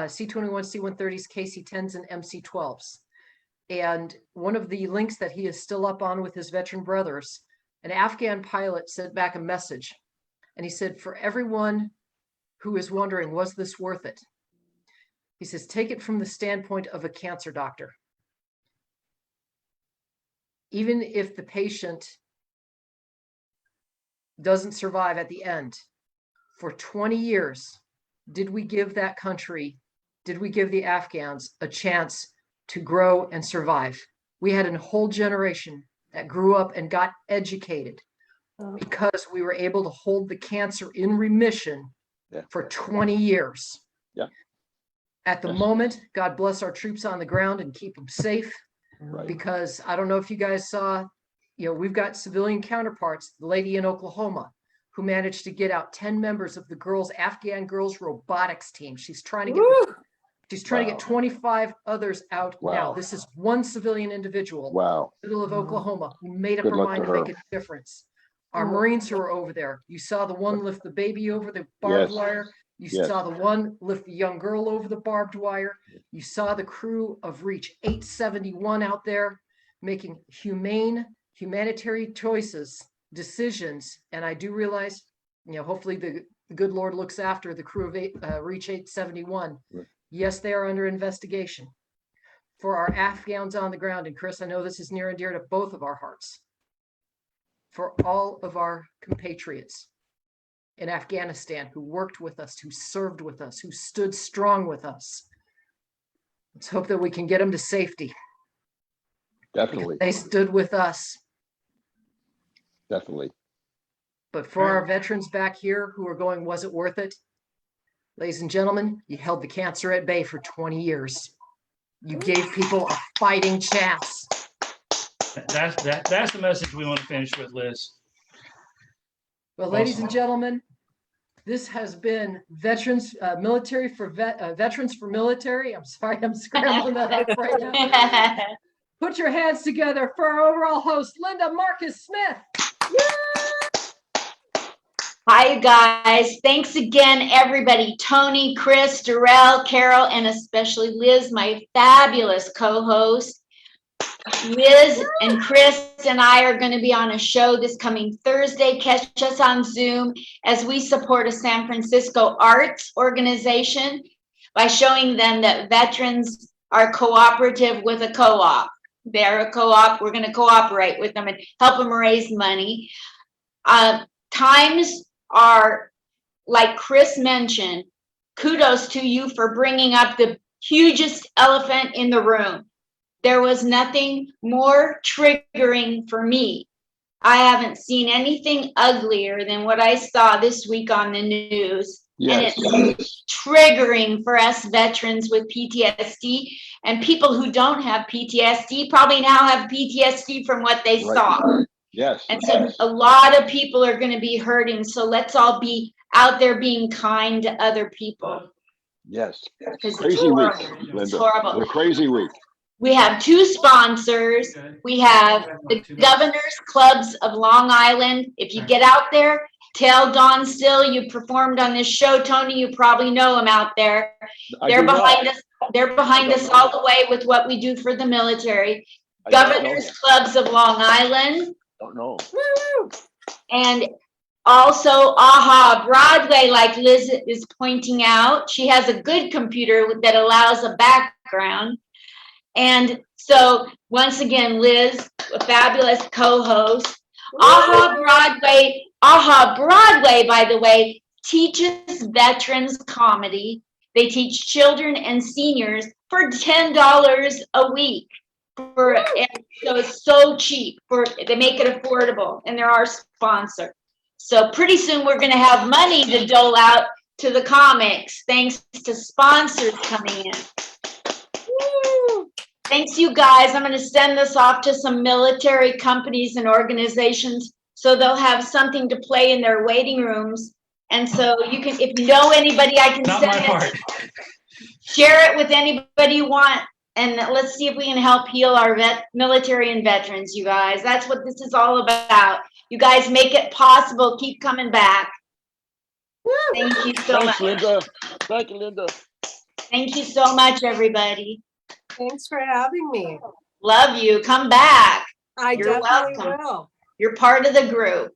C-21, C-130s, KC-10s, and MC-12s. And one of the links that he is still up on with his veteran brothers, an Afghan pilot sent back a message, and he said, for everyone who is wondering, was this worth it? He says, take it from the standpoint of a cancer doctor. Even if the patient doesn't survive at the end, for 20 years, did we give that country, did we give the Afghans a chance to grow and survive? We had a whole generation that grew up and got educated because we were able to hold the cancer in remission for 20 years. At the moment, God bless our troops on the ground and keep them safe. Because I don't know if you guys saw, we've got civilian counterparts, the lady in Oklahoma who managed to get out 10 members of the Afghan girls robotics team. She's trying to get 25 others out now. This is one civilian individual in the middle of Oklahoma who made up her mind to make a difference. Our Marines who are over there, you saw the one lift the baby over the barbed wire. You saw the one lift the young girl over the barbed wire. You saw the crew of Reach 871 out there making humanitarian decisions. And I do realize, hopefully the good Lord looks after the crew of Reach 871. Yes, they are under investigation. For our Afghans on the ground, and Chris, I know this is near and dear to both of our hearts. For all of our compatriots, in Afghanistan who worked with us, who served with us, who stood strong with us. Let's hope that we can get them to safety. Definitely, They stood with us. definitely. But for our veterans back here who are going, was it worth it? Ladies and gentlemen, you held the cancer at bay for 20 years. You gave people a fighting chance. That's the message we want to finish with, Liz. Well, ladies and Awesome. gentlemen, this has been Veterans Veterans for Military. I'm sorry, I'm scrambling that up right now. Put your hands together for our overall host, Linda Marcus Smith. Hi, you guys. Thanks again, everybody. Tony, Chris, Darrell, Carol, and especially Liz, my fabulous co-host. Liz and Chris and I are going to be on a show this coming Thursday. Catch us on Zoom as we support a San Francisco arts organization by showing them that veterans are cooperative with a co-op. They're a co-op. We're going to cooperate with them and help them raise money. Times are, like Chris mentioned, kudos to you for bringing up the hugest elephant in the room. There was nothing more triggering for me. I haven't seen anything uglier than what I saw this week on the news. Yes. And it's triggering for us veterans with PTSD, and people who don't have PTSD probably now have PTSD from what they Right. saw. Yes. And so a lot of people are going to be hurting. So let's all be out there being kind to other people. Yes. Because it's Crazy week, horrible. It's Linda. horrible. A crazy week. We have two sponsors. We have the Governors Clubs of Long Island. If you get out there, tell Don Still you performed on this show. Tony, you probably know them out there. They're behind us. They're behind us all the way with what we do for the military. Governors Clubs of Long Island. Don't know. And also AHA Broadway, like Liz is pointing out. She has a good computer that allows a background. And so once again, Liz, a fabulous co-host. AHA Broadway, by the way, teaches veterans comedy. They teach children and seniors for $10 a week. So it's so cheap. They make it affordable, and they're our sponsor. So pretty soon we're going to have money to dole out to the comics, thanks to sponsors coming in. Woo! Thanks, you guys. I'm going to send this off to some military companies and organizations so they'll have something to play in their waiting rooms. And so you can, if you know anybody, I can Not send my it. part. Share it with anybody you want. And let's see if we can help heal our military and veterans, you guys. That's what this is all about. You guys make it possible. Keep coming back. Thank you so much. Thanks, Linda. Thank you, Linda. Thank you so much, everybody. Thanks for having me. Love you. Come back. You're Definitely welcome. will. You're part of the group.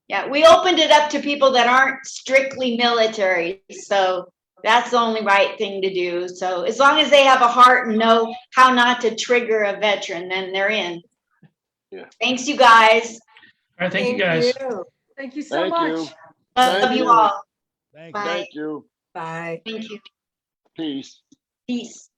Yeah, we opened it up to people that aren't strictly military. So that's the only right thing to do. So as long as they have a heart and know how not to trigger a veteran, then they're in. Yeah. Thanks, you guys. All right, thank you guys. Thank you so much. You. Love Thank you you. all. Thank Bye. you. Thank you. Bye. Thank you. Peace. Peace.